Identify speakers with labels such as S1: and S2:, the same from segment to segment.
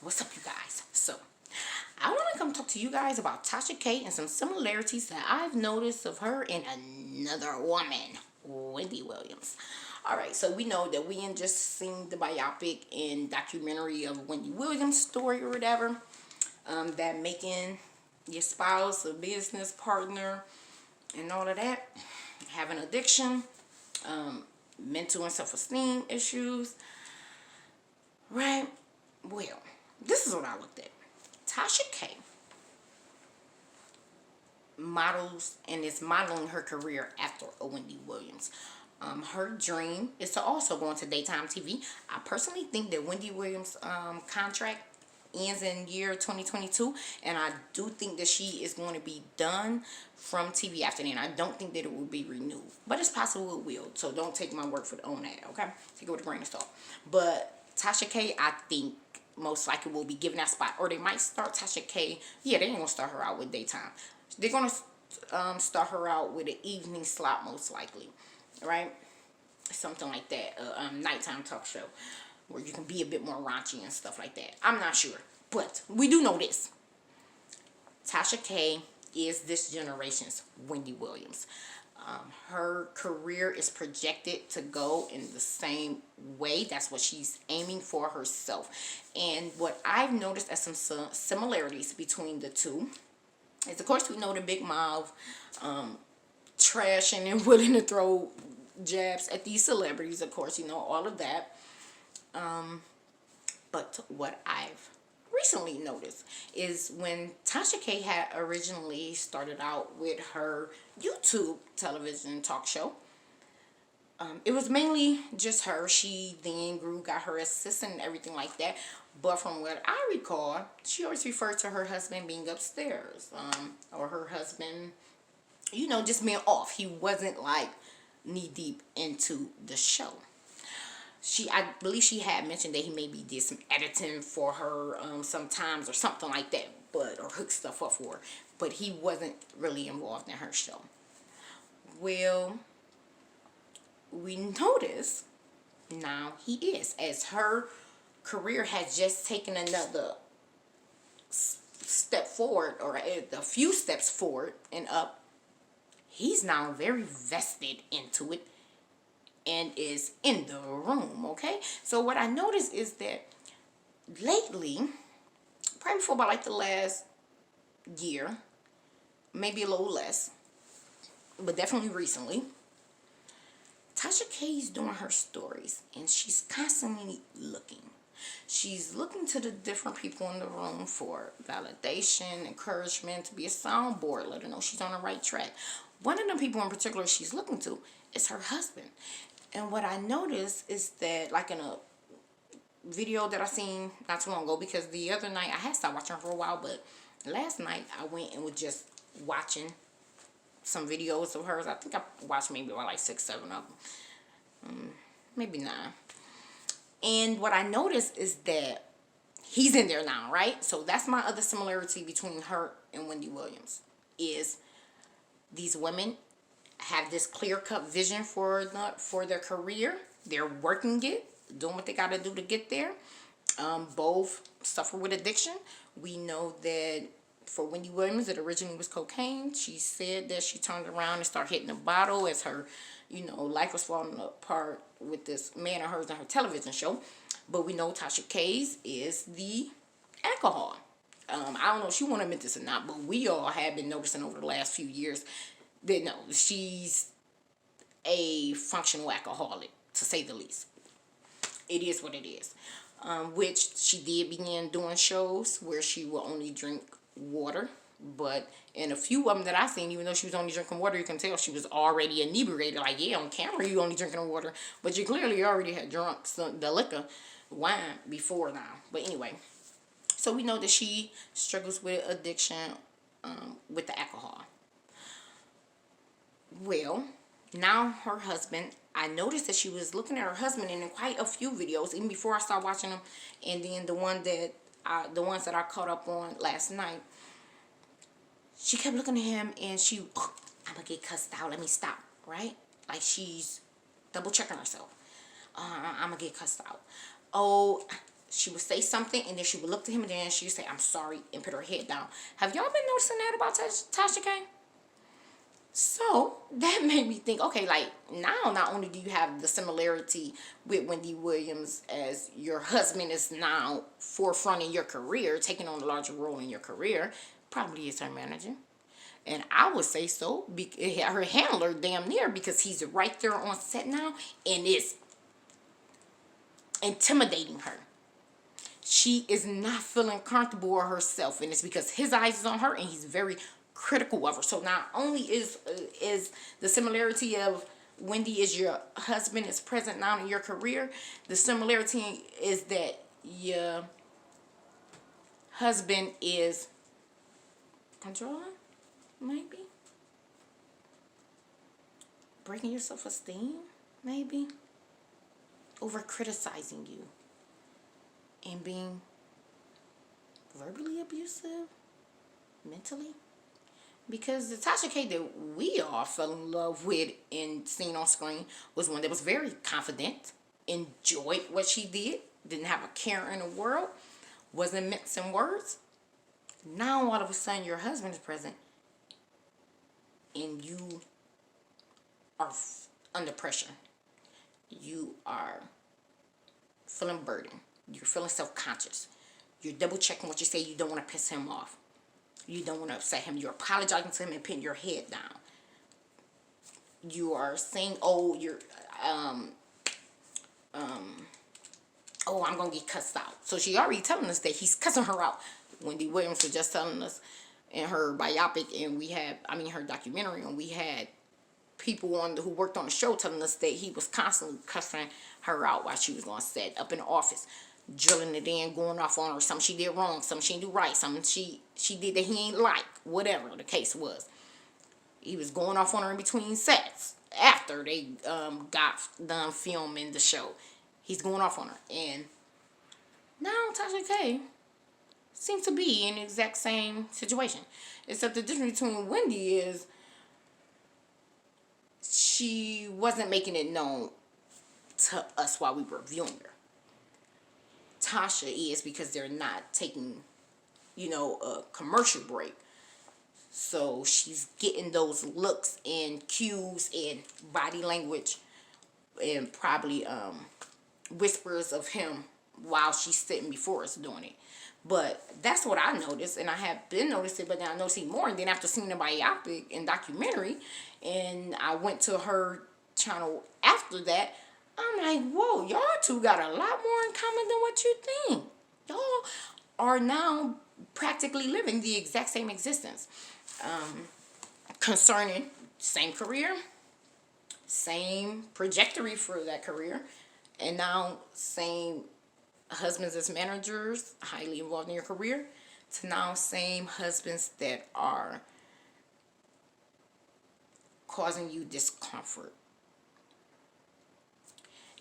S1: What's up, you guys? So, I want to come talk to you guys about TashaK and some similarities that I've noticed of her and another woman, Wendy Williams. Alright, so we know that we ain't just seen the biopic and documentary of Wendy Williams' story or whatever. That making your spouse a business partner and all of that, having addiction, mental and self-esteem issues, right? Well, this is what I looked at. TashaK models and is modeling her career after a Wendy Williams. Her dream is to also go into daytime TV. I personally think that Wendy Williams' contract ends in year 2022, and I do think that she is going to be done from TV after then. I don't think that it will be renewed, but it's possible it will. So don't take my word for it on that, okay? Take it with a grain of salt. But TashaK, I think most likely will be given that spot, or they might start TashaK. Yeah, they ain't gonna start her out with daytime. They're gonna start her out with an evening slot, most likely, right? Something like that, nighttime talk show where you can be a bit more raunchy and stuff like that. I'm not sure, but we do know this: TashaK is this generation's Wendy Williams. Her career is projected to go in the same way. That's what she's aiming for herself. And what I've noticed as some similarities between the two is, of course, we know the big mouth, trashing and willing to throw jabs at these celebrities. Of course, you know all of that. But what I've recently noticed is when TashaK had originally started out with her YouTube television talk show, it was mainly just her. She then grew, got her assistant and everything like that. But from what I recall, she always referred to her husband being upstairs, or her husband, you know, just being off. He wasn't like knee deep into the show. I believe she had mentioned that he maybe did some editing for her sometimes or something like that, or hooked stuff up for her, but he wasn't really involved in her show. Well, we notice now he is, as her career has just taken another step forward, or a few steps forward and up. He's now very vested into it and is in the room, okay? So what I noticed is that lately, probably for about like the last year, maybe a little less, but definitely recently, TashaK is doing her stories, and she's constantly looking. She's looking to the different people in the room for validation, encouragement, to be a soundboard, let her know she's on the right track. One of the people in particular she's looking to is her husband. And what I noticed is that, like in a video that I seen not too long ago, because the other night, I had stopped watching her for a while, but last night I went and was just watching some videos of hers. I think I watched maybe about like 6, 7 of them. Maybe 9. And what I noticed is that he's in there now, right? So that's my other similarity between her and Wendy Williams, is these women have this clear-cut vision for their career. They're working it, doing what they got to do to get there. Both suffer with addiction. We know that for Wendy Williams, it originally was cocaine. She said that she turned around and started hitting the bottle as her, life was falling apart with this man of hers on her television show. But we know TashaK's is the alcohol. I don't know if she want to admit this or not, but we all have been noticing over the last few years that no, she's a functional alcoholic, to say the least. It is what it is. Which she did begin doing shows where she will only drink water. But in a few of them that I seen, even though she was only drinking water, you can tell she was already inebriated. Like, yeah, on camera you only drinking water, but you clearly already had drunk the liquor, wine, before now. But anyway, so we know that she struggles with addiction with the alcohol. Well, now her husband, I noticed that she was looking at her husband in quite a few videos, even before I started watching them. And then the ones that I caught up on last night, she kept looking at him and I'm gonna get cussed out, let me stop, right? Like she's double checking herself. I'm gonna get cussed out. Oh, she would say something, and then she would look to him, and then she would say, I'm sorry, and put her head down. Have y'all been noticing that about TashaK? So that made me think, okay, like now not only do you have the similarity with Wendy Williams as your husband is now forefronting your career, taking on a larger role in your career, probably is her manager. And I would say so, her handler damn near, because he's right there on set now and is intimidating her. She is not feeling comfortable with herself, and it's because his eyes is on her and he's very critical of her. So not only is the similarity of Wendy is your husband is present now in your career, the similarity is that your husband is controlling, maybe breaking your self-esteem, maybe over criticizing you and being verbally abusive, mentally. Because the TashaK that we all fell in love with and seen on screen was one that was very confident, enjoyed what she did, didn't have a care in the world, wasn't mincing words. Now all of a sudden your husband is present and you are under pressure. You are feeling burdened. You're feeling self-conscious. You're double checking what you say. You don't want to piss him off. You don't want to upset him. You're apologizing to him and putting your head down. You are saying, oh, I'm going to get cussed out. So she already telling us that he's cussing her out. Wendy Williams was just telling us in her biopic, and her documentary, and we had people who worked on the show telling us that he was constantly cussing her out while she was on set, up in the office, drilling it in, going off on her, something she did wrong, something she didn't do right, something she did that he ain't like, whatever the case was. He was going off on her in between sets after they got done filming the show. He's going off on her, and now TashaK seems to be in the exact same situation, except the difference between Wendy is she wasn't making it known to us while we were viewing her. Tasha is, because they're not taking, a commercial break. So she's getting those looks and cues and body language and probably whispers of him while she's sitting before us doing it. But that's what I noticed, and I have been noticing, but then I noticed more. And then after seeing the biopic and documentary, and I went to her channel after that, I'm like, whoa, y'all two got a lot more in common than what you think. Y'all are now practically living the exact same existence. Concerning same career, same trajectory for that career, and now same husbands as managers, highly involved in your career, to now same husbands that are causing you discomfort.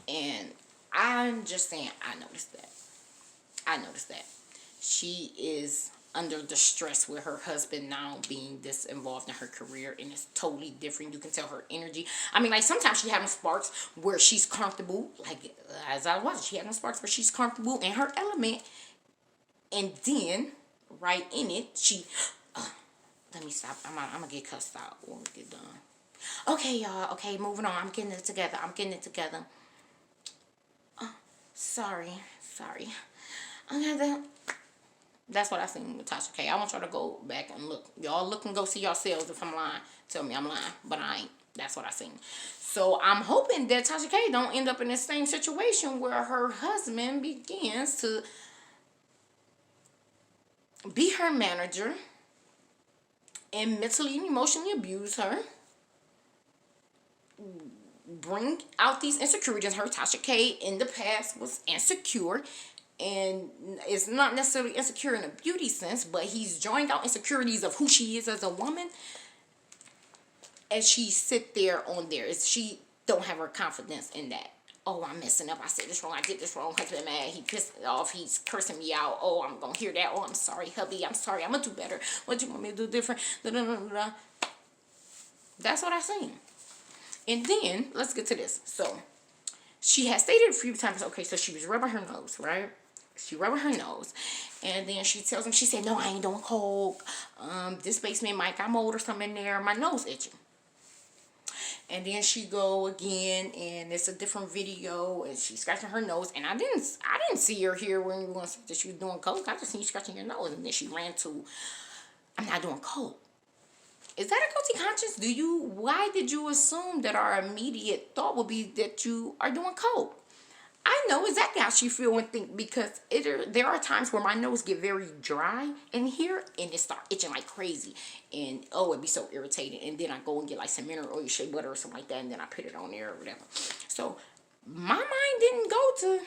S1: And I'm just saying, I noticed that. She is under distress with her husband now being this involved in her career, and it's totally different. You can tell her energy. Sometimes she having sparks where she's comfortable, like as I was, she having sparks where she's comfortable in her element, and then right in it, she, let me stop. I'm gonna get cussed out when we get done. Okay, y'all. Okay, moving on. I'm getting it together. Sorry. That's what I seen with TashaK. I want y'all to go back and look. Y'all look and go see yourselves. If I'm lying, tell me I'm lying, but I ain't. That's what I seen. So I'm hoping that TashaK don't end up in the same situation where her husband begins to be her manager and mentally and emotionally abuse her, bring out these insecurities. Her TashaK in the past was insecure, and it's not necessarily insecure in a beauty sense, but he's drawing out insecurities of who she is as a woman, and she sit there on there. She don't have her confidence in that. Oh, I'm messing up. I said this wrong. I did this wrong. Husband mad. He pissed off. He's cursing me out. Oh, I'm going to hear that. Oh, I'm sorry, hubby. I'm sorry. I'm going to do better. What you want me to do different? That's what I seen. And then, let's get to this. So, she has stated a few times, okay, so she was rubbing her nose, right? She rubbing her nose. And then she tells him, she said, no, I ain't doing coke. This basement might got mold or something in there. My nose itching. And then she go again, and it's a different video, and she's scratching her nose. And I didn't see her here when you want to say that she was doing coke. I just seen you scratching your nose, and then she ran to, I'm not doing coke. Is that a guilty conscience? Why did you assume that our immediate thought would be that you are doing coke? I know exactly how she feel and think, because there are times where my nose get very dry in here and it start itching like crazy, and it'd be so irritating, and then I go and get like some mineral oil, shea butter or something like that, and then I put it on there or whatever. So my mind didn't go to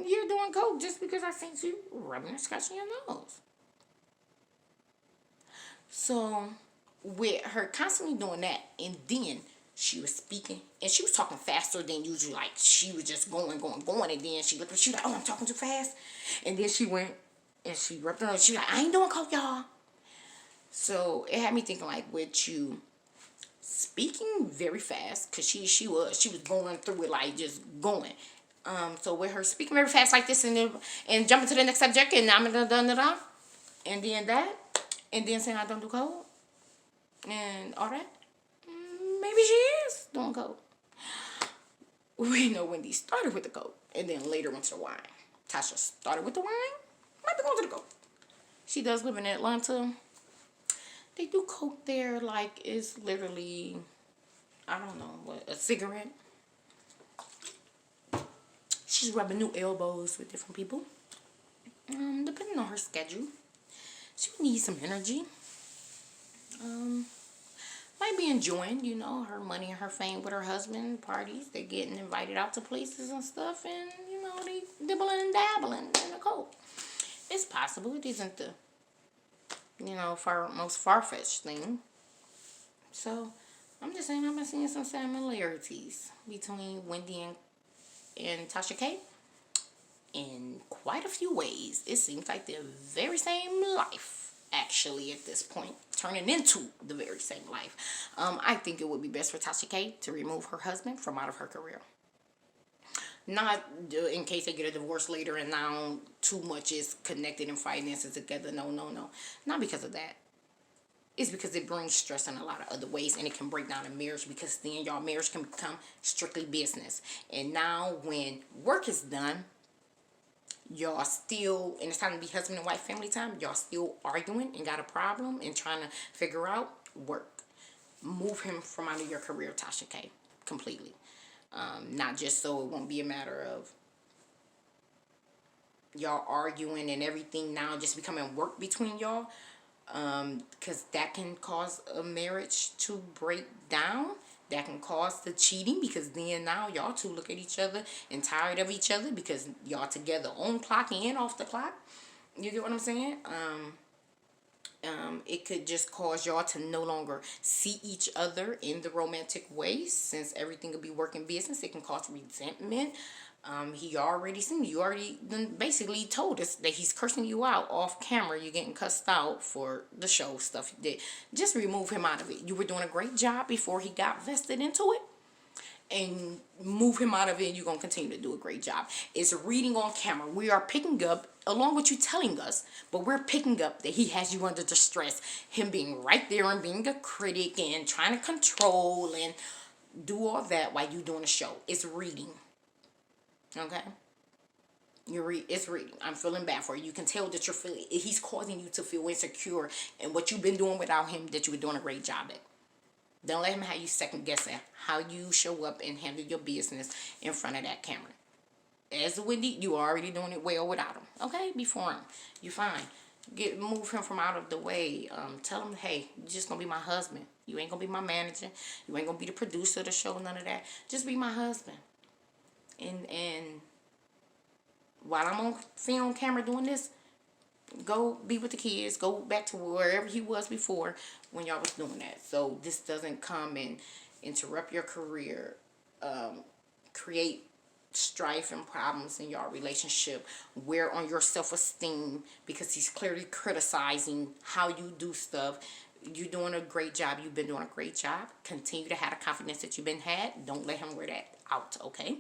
S1: you're doing coke just because I seen you rubbing and scratching your nose. So with her constantly doing that, and then she was speaking, and she was talking faster than usual. Like, she was just going. And then she looked, she was like, oh, I'm talking too fast. And then she went, and she rubbed her nose. She was like, I ain't doing coke, y'all. So it had me thinking, like, with you speaking very fast, because she was going through it, like, just going. So with her speaking very fast like this, and jumping to the next subject, and I'm da and then that, and then saying I don't do coke, and all that. Maybe she is doing coke. We know Wendy started with the coke and then later went to the wine. Tasha started with the wine, might be going to the coke. She does live in Atlanta. They do coke there like it's literally, I don't know, what, a cigarette. She's rubbing new elbows with different people. Depending on her schedule. She needs some energy. Might be enjoying, her money and her fame with her husband, parties. They're getting invited out to places and stuff, and, they dibbling and dabbling in the coke. It's possible. It isn't the, most far-fetched thing. So, I'm just saying, I've been seeing some similarities between Wendy and TashaK in quite a few ways. It seems like they're very same life. Actually, at this point, turning into the very same life. I think it would be best for TashaK to remove her husband from out of her career. Not in case they get a divorce later and now too much is connected in finances together. No. Not because of that. It's because it brings stress in a lot of other ways, and it can break down a marriage, because then y'all marriage can become strictly business. And now when work is done, y'all still, and it's time to be husband and wife family time, y'all still arguing and got a problem and trying to figure out work. Move him from out of your career, TashaK, completely. Not just so it won't be a matter of y'all arguing and everything now just becoming work between y'all, because that can cause a marriage to break down. That can cause the cheating, because then now y'all two look at each other and tired of each other because y'all together on clock and off the clock. You get what I'm saying? It could just cause y'all to no longer see each other in the romantic way, since everything could be working business. It can cause resentment. He already seen you. Already basically told us that he's cursing you out off camera. You're getting cussed out for the show stuff you did. Just remove him out of it. You were doing a great job before he got vested into it. And move him out of it, and you're going to continue to do a great job. It's reading on camera. We are picking up, along with you telling us, but we're picking up that he has you under distress. Him being right there and being a critic and trying to control and do all that while you doing a show. It's reading. Okay? It's reading. I'm feeling bad for you. You can tell that he's causing you to feel insecure, and what you've been doing without him that you were doing a great job at. Don't let him have you second guessing how you show up and handle your business in front of that camera. As Wendy, you are already doing it well without him. Okay? Before him. You're fine. Move him from out of the way. Tell him, hey, you're just going to be my husband. You ain't going to be my manager. You ain't going to be the producer of the show, none of that. Just be my husband. And while I'm on film camera doing this, go be with the kids. Go back to wherever he was before when y'all was doing that. So this doesn't come and interrupt your career, create strife and problems in your relationship, wear on your self-esteem, because he's clearly criticizing how you do stuff. You're doing a great job. You've been doing a great job. Continue to have the confidence that you've been had. Don't let him wear that out, okay?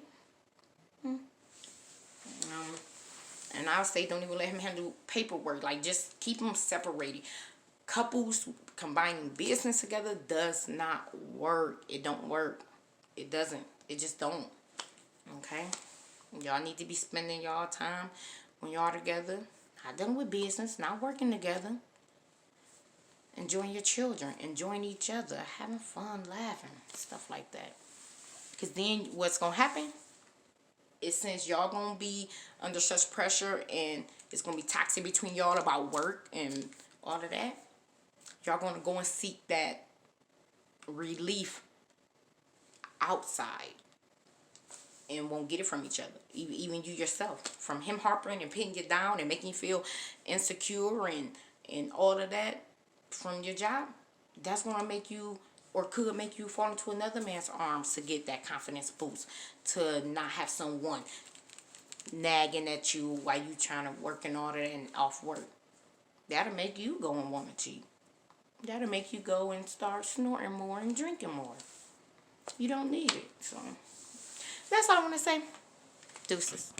S1: And I'll say don't even let him handle paperwork. Like, just keep them separated. Couples combining business together does not work. It don't work. It doesn't. It just don't. Okay? Y'all need to be spending y'all time when y'all together. Not dealing with business. Not working together. Enjoying your children. Enjoying each other. Having fun. Laughing. Stuff like that. Because then what's going to happen is, since y'all going to be under such pressure and it's going to be toxic between y'all about work and all of that, y'all going to go and seek that relief outside and won't get it from each other. Even you yourself. From him harping and pinning you down and making you feel insecure and all of that from your job, that's going to make you, or could make you, fall into another man's arms to get that confidence boost. To not have someone nagging at you while you trying to work and all that and off work. That'll make you go and want to cheat. That'll make you go and start snorting more and drinking more. You don't need it. So, that's all I want to say. Deuces.